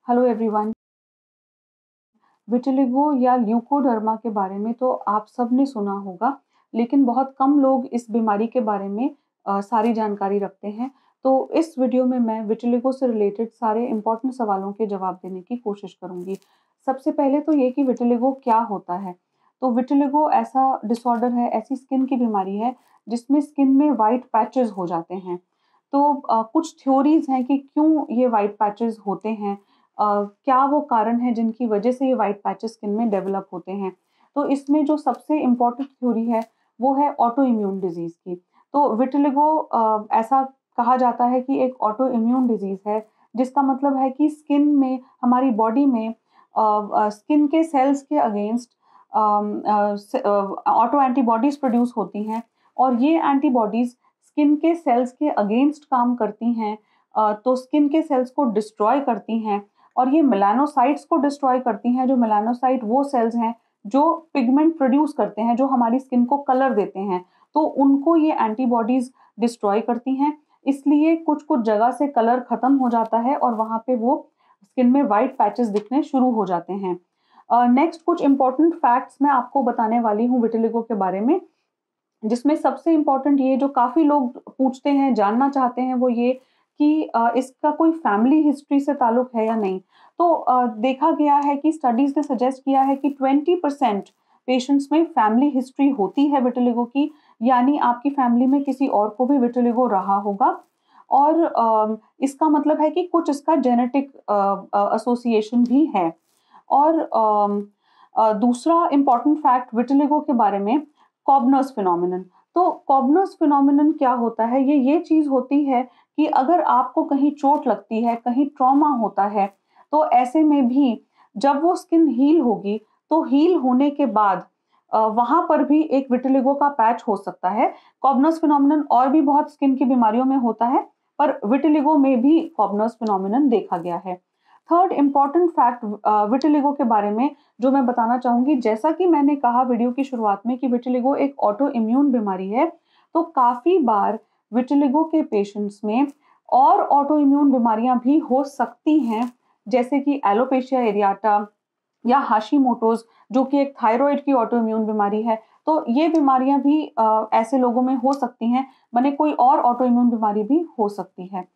Hello everyone. Vitiligo या leucoderma के बारे में तो आप सब ने सुना होगा, लेकिन बहुत कम लोग इस बीमारी के बारे में सारी जानकारी रखते हैं। तो इस वीडियो में मैं विटिलिगो से रिलेटेड सारे इंपॉर्टेंट सवालों के जवाब देने की कोशिश करूंगी। सबसे पहले तो ये कि विटिलिगो क्या होता है। तो विटिलिगो ऐसा डिसऑर्डर है, ऐसी स्किन की बीमारी है जिसमें स्किन में वाइट पैचेस हो जाते हैं। तो कुछ थ्योरीज हैं कि क्यों ये वाइट पैचेस होते हैं, क्या वो कारण है जिनकी वजह से ये वाइट पैचेस स्किन में डेवलप होते हैं। तो इसमें जो सबसे इम्पोर्टेंट थ्योरी है वो है ऑटो इम्यून डिजीज की। तो विटिलिगो ऐसा कहा जाता है कि एक ऑटो इम्यून डिजीज है, जिसका मतलब है कि स्किन में, हमारी बॉडी में स्किन के सेल्स के अगेंस्ट ऑटो एंटीबॉडीज प्रोड्यूस होती हैं, और ये एंटीबॉडीज स्किन के सेल्स के अगेंस्ट काम करती हैं। तो स्किन के सेल्स को डिस्ट्रॉय करती हैं, और ये मेलानोसाइट्स को डिस्ट्रॉय करती हैं। जो मेलानोसाइट वो सेल्स हैं जो पिगमेंट प्रोड्यूस करते हैं, जो हमारी स्किन को कलर देते हैं, तो उनको ये एंटीबॉडीज डिस्ट्रॉय करती हैं। इसलिए कुछ कुछ जगह से कलर खत्म हो जाता है और वहां पे वो स्किन में वाइट पैचेस दिखने शुरू हो जाते हैं। नेक्स्ट कुछ इंपॉर्टेंट फैक्ट्स मैं आपको बताने वाली हूँ विटिलिगो के बारे में, जिसमें सबसे इम्पोर्टेंट ये जो काफी लोग पूछते हैं, जानना चाहते हैं, वो ये कि इसका कोई फैमिली हिस्ट्री से ताल्लुक है या नहीं। तो देखा गया है कि स्टडीज ने सजेस्ट किया है कि 20% पेशेंट्स में फैमिली हिस्ट्री होती है विटिलिगो की, यानी आपकी फैमिली में किसी और को भी विटिलिगो रहा होगा। और इसका मतलब है कि कुछ इसका जेनेटिक एसोसिएशन भी है। और दूसरा इम्पॉर्टेंट फैक्ट विटिलिगो के बारे में, कॉबनर्स फिनोमिनन। तो कॉबनर्स फिनोमिनन क्या होता है? ये चीज होती है कि अगर आपको कहीं चोट लगती है, कहीं ट्रॉमा होता है, तो ऐसे में भी जब वो स्किन हील होगी, तो हील होने के बाद वहां पर भी एक विटिलिगो का पैच हो सकता है। कॉबनर्स फिनोमिनन और भी बहुत स्किन की बीमारियों में होता है, पर विटिलिगो में भी कॉबनर्स फिनोमिनन देखा गया है। थर्ड इम्पॉर्टेंट फैक्ट विटिलिगो के बारे में जो मैं बताना चाहूंगी, जैसा कि मैंने कहा वीडियो की शुरुआत में कि विटिलिगो एक ऑटो इम्यून बीमारी है, तो काफी बार विटिलिगो के पेशेंट्स में और ऑटो इम्यून बीमारियां भी हो सकती हैं, जैसे कि एलोपेशिया एरियाटा या हाशीमोटोज, जो कि एक थायराइड की ऑटो इम्यून बीमारी है। तो ये बीमारियां भी ऐसे लोगों में हो सकती हैं, माने कोई और ऑटो इम्यून बीमारी भी हो सकती है।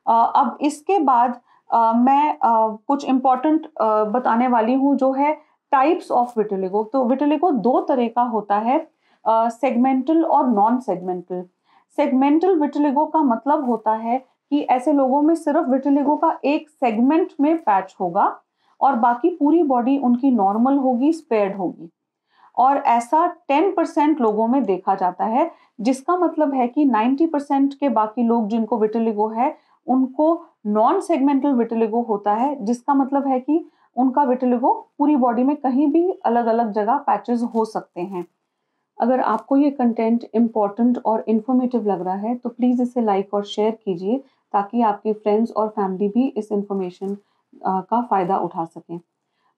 अब इसके बाद मैं कुछ इम्पोर्टेंट बताने वाली हूँ, जो है टाइप्स ऑफ विटिलिगो। तो विटिलिगो दो तरह का होता है, सेगमेंटल और नॉन सेगमेंटल। सेगमेंटल विटिलिगो का मतलब होता है कि ऐसे लोगों में सिर्फ विटिलिगो का एक सेगमेंट में पैच होगा और बाकी पूरी बॉडी उनकी नॉर्मल होगी, स्पेयर्ड होगी। और ऐसा 10% लोगों में देखा जाता है, जिसका मतलब है कि 90% के बाकी लोग जिनको विटिलिगो है, उनको नॉन सेगमेंटल विटिलिगो होता है, जिसका मतलब है कि उनका विटिलिगो पूरी बॉडी में कहीं भी अलग अलग जगह पैचेस हो सकते हैं। अगर आपको ये कंटेंट इम्पोर्टेंट और इन्फॉर्मेटिव लग रहा है तो प्लीज़ इसे लाइक और शेयर कीजिए, ताकि आपके फ्रेंड्स और फैमिली भी इस इंफॉर्मेशन का फ़ायदा उठा सकें।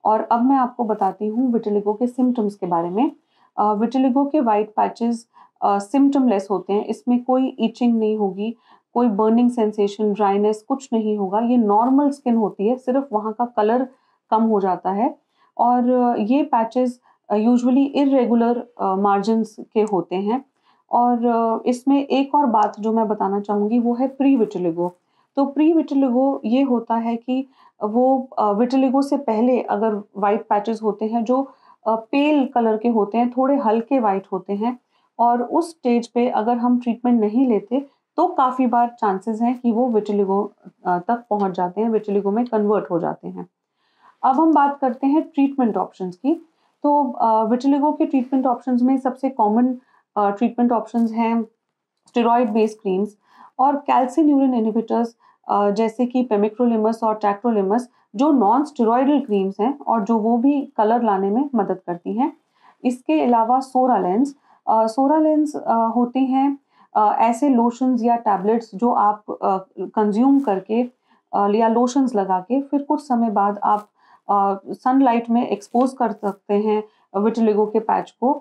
और अब मैं आपको बताती हूँ विटिलिगो के सिम्टम्स के बारे में। विटिलिगो के वाइट पैचेस सिम्टमलेस होते हैं, इसमें कोई इचिंग नहीं होगी, कोई बर्निंग सेंसेशन, ड्राइनेस कुछ नहीं होगा। ये नॉर्मल स्किन होती है, सिर्फ वहाँ का कलर कम हो जाता है। और ये पैचेस यूजुअली इरेगुलर मार्जिन्स के होते हैं। और इसमें एक और बात जो मैं बताना चाहूँगी वो है प्री विटिलिगो। तो प्री विटिलिगो ये होता है कि वो विटिलिगो से पहले अगर वाइट पैचेस होते हैं जो पेल कलर के होते हैं, थोड़े हल्के वाइट होते हैं, और उस स्टेज पे अगर हम ट्रीटमेंट नहीं लेते तो काफ़ी बार चांसेस हैं कि वो विटिलिगो तक पहुंच जाते हैं, विटिलिगो में कन्वर्ट हो जाते हैं। अब हम बात करते हैं ट्रीटमेंट ऑप्शंस की। तो विटिलिगो के ट्रीटमेंट ऑप्शंस में सबसे कॉमन ट्रीटमेंट ऑप्शंस हैं स्टेरॉइड बेस्ड क्रीम्स और कैल्सिन्यूरिन इनहिबिटर्स, जैसे कि पेमिक्रोलिमस और टैक्रोलिमस, जो नॉन स्टेरॉइडल क्रीम्स हैं और जो वो भी कलर लाने में मदद करती हैं। इसके अलावा सोरालेंस, सोरालेंस होते हैं ऐसे लोशंस या टैबलेट्स जो आप कंज्यूम करके या लोशंस लगा के फिर कुछ समय बाद आप सनलाइट में एक्सपोज कर सकते हैं विटिलिगो के पैच को।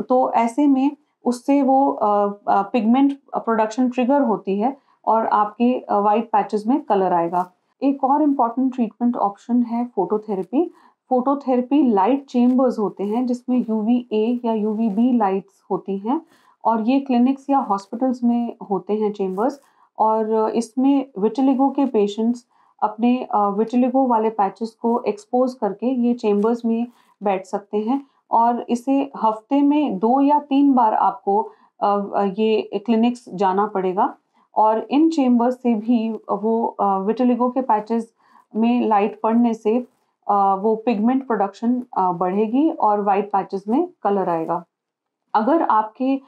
तो ऐसे में उससे वो पिगमेंट प्रोडक्शन ट्रिगर होती है और आपके वाइट पैचेस में कलर आएगा। एक और इम्पॉर्टेंट ट्रीटमेंट ऑप्शन है फोटोथेरेपी। फोटोथेरेपी लाइट चेम्बर्स होते हैं जिसमें UVA या UVB लाइट्स होती हैं, और ये क्लिनिक्स या हॉस्पिटल्स में होते हैं चेम्बर्स। और इसमें विटिलिगो के पेशेंट्स अपने विटिलिगो वाले पैचेस को एक्सपोज करके ये चेम्बर्स में बैठ सकते हैं, और इसे हफ्ते में 2 या 3 बार आपको ये क्लिनिक्स जाना पड़ेगा। और इन चेम्बर्स से भी वो विटिलिगो के पैचेस में लाइट पड़ने से वो पिगमेंट प्रोडक्शन बढ़ेगी और वाइट पैचेस में कलर आएगा। अगर आपके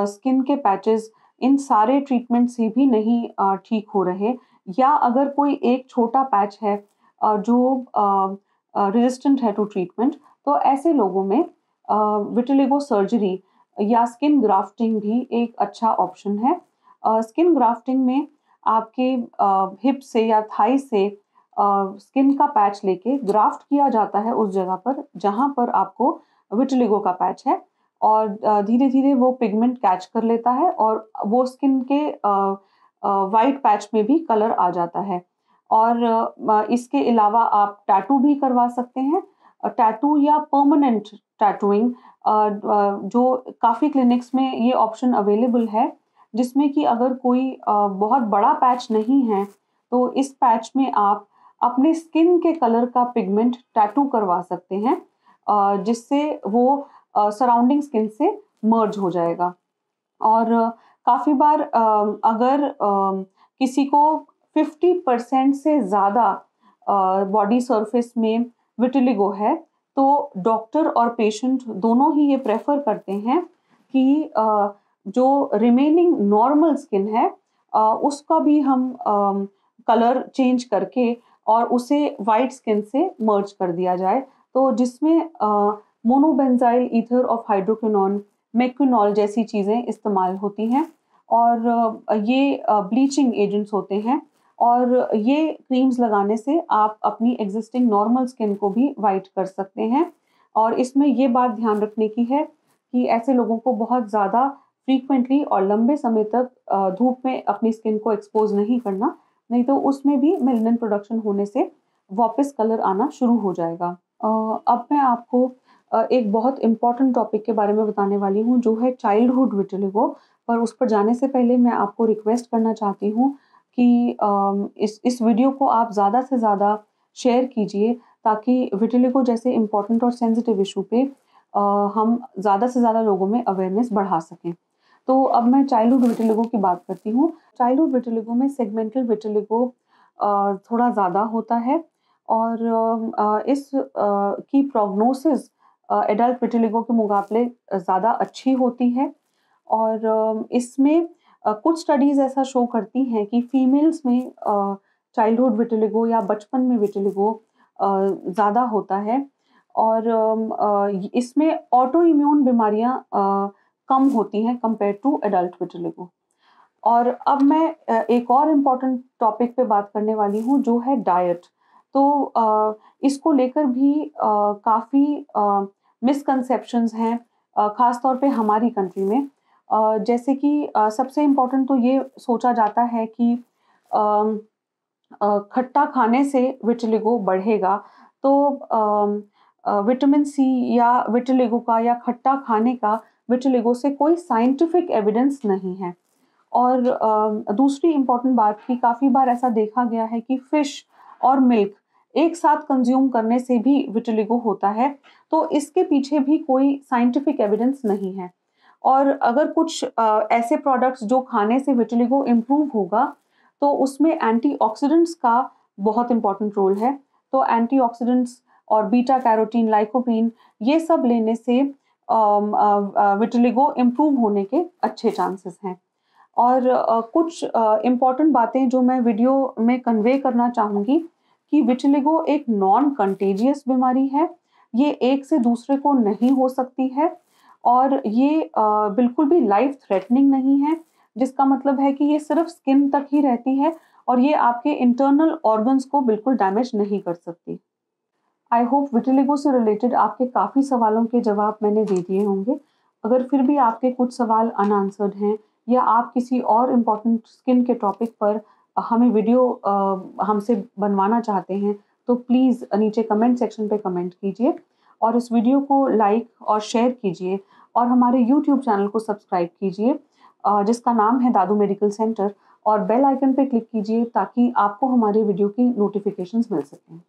स्किन के पैचेस इन सारे ट्रीटमेंट से भी नहीं ठीक हो रहे, या अगर कोई एक छोटा पैच है जो रेजिस्टेंट है टू ट्रीटमेंट, तो ऐसे लोगों में विटिलिगो सर्जरी या स्किन ग्राफ्टिंग भी एक अच्छा ऑप्शन है। स्किन ग्राफ्टिंग में आपके हिप से या थाई से स्किन का पैच लेके ग्राफ्ट किया जाता है उस जगह पर जहाँ पर आपको विटिलिगो का पैच है, और धीरे धीरे वो पिगमेंट कैच कर लेता है और वो स्किन के वाइट पैच में भी कलर आ जाता है। और इसके अलावा आप टैटू भी करवा सकते हैं। टैटू या परमानेंट टैटूइंग, जो काफ़ी क्लिनिक्स में ये ऑप्शन अवेलेबल है, जिसमें कि अगर कोई बहुत बड़ा पैच नहीं है तो इस पैच में आप अपने स्किन के कलर का पिगमेंट टैटू करवा सकते हैं, जिससे वो सराउंडिंग स्किन से मर्ज हो जाएगा। और काफ़ी बार अगर किसी को 50% से ज़्यादा बॉडी सरफेस में विटिलिगो है, तो डॉक्टर और पेशेंट दोनों ही ये प्रेफर करते हैं कि जो रिमेनिंग नॉर्मल स्किन है उसका भी हम कलर चेंज करके और उसे वाइट स्किन से मर्ज कर दिया जाए, तो जिसमें मोनोबेंजाइल ईथर ऑफ हाइड्रोक्विनोन, मेक्विनॉल जैसी चीज़ें इस्तेमाल होती हैं, और ये ब्लीचिंग एजेंट्स होते हैं, और ये क्रीम्स लगाने से आप अपनी एग्जिस्टिंग नॉर्मल स्किन को भी वाइट कर सकते हैं। और इसमें ये बात ध्यान रखने की है कि ऐसे लोगों को बहुत ज़्यादा फ्रीक्वेंटली और लंबे समय तक धूप में अपनी स्किन को एक्सपोज नहीं करना, नहीं तो उसमें भी मेलानिन प्रोडक्शन होने से वापस कलर आना शुरू हो जाएगा। अब मैं आपको एक बहुत इम्पॉर्टेंट टॉपिक के बारे में बताने वाली हूँ, जो है चाइल्डहुड विटिलिगो। पर उस पर जाने से पहले मैं आपको रिक्वेस्ट करना चाहती हूँ कि इस वीडियो को आप ज़्यादा से ज़्यादा शेयर कीजिए, ताकि विटिलिगो जैसे इम्पॉर्टेंट और सेंसिटिव इशू पे हम ज़्यादा से ज़्यादा लोगों में अवेयरनेस बढ़ा सकें। तो अब मैं चाइल्डहुड विटिलिगो की बात करती हूँ। चाइल्डहुड विटिलिगो में सेगमेंटल विटिलिगो थोड़ा ज़्यादा होता है, और इस की प्रोग्नोसिस एडल्ट विटिलिगो के मुकाबले ज़्यादा अच्छी होती है। और इसमें कुछ स्टडीज़ ऐसा शो करती हैं कि फीमेल्स में चाइल्डहुड विटिलिगो या बचपन में विटिलिगो ज़्यादा होता है, और इसमें ऑटो इम्यून बीमारियां कम होती हैं कंपेयर टू एडल्ट विटिलिगो। और अब मैं एक और इम्पॉर्टेंट टॉपिक पे बात करने वाली हूँ, जो है डाइट। तो इसको लेकर भी काफ़ी मिसकंसेप्शंस हैं, ख़ास तौर पे हमारी कंट्री में। जैसे कि सबसे इम्पॉर्टेंट तो ये सोचा जाता है कि खट्टा खाने से विटिलिगो बढ़ेगा, तो विटामिन सी या विटिलिगो का या खट्टा खाने का विटिलिगो से कोई साइंटिफिक एविडेंस नहीं है। और दूसरी इम्पॉर्टेंट बात कि काफ़ी बार ऐसा देखा गया है कि फ़िश और मिल्क एक साथ कंज्यूम करने से भी विटिलिगो होता है, तो इसके पीछे भी कोई साइंटिफिक एविडेंस नहीं है। और अगर कुछ ऐसे प्रोडक्ट्स जो खाने से विटिलिगो इम्प्रूव होगा, तो उसमें एंटीऑक्सीडेंट्स का बहुत इम्पॉर्टेंट रोल है। तो एंटीऑक्सीडेंट्स और बीटा कैरोटीन, लाइकोपीन, ये सब लेने से विटिलिगो इम्प्रूव होने के अच्छे चांसेस हैं। और कुछ इम्पॉर्टेंट बातें जो मैं वीडियो में कन्वे करना चाहूँगी कि विटिलिगो एक नॉन कंटेजियस बीमारी है, ये एक से दूसरे को नहीं हो सकती है, और ये बिल्कुल भी लाइफ थ्रेटनिंग नहीं है, जिसका मतलब है कि ये सिर्फ स्किन तक ही रहती है और ये आपके इंटरनल ऑर्गन्स को बिल्कुल डैमेज नहीं कर सकती। आई होप विटिलिगो से रिलेटेड आपके काफ़ी सवालों के जवाब मैंने दे दिए होंगे। अगर फिर भी आपके कुछ सवाल अनआंसर्ड हैं, या आप किसी और इम्पॉर्टेंट स्किन के टॉपिक पर हमें वीडियो हमसे बनवाना चाहते हैं तो प्लीज़ नीचे कमेंट सेक्शन पे कमेंट कीजिए और इस वीडियो को लाइक और शेयर कीजिए और हमारे यूट्यूब चैनल को सब्सक्राइब कीजिए जिसका नाम है दादू मेडिकल सेंटर, और बेल आइकन पे क्लिक कीजिए ताकि आपको हमारे वीडियो की नोटिफिकेशंस मिल सकें।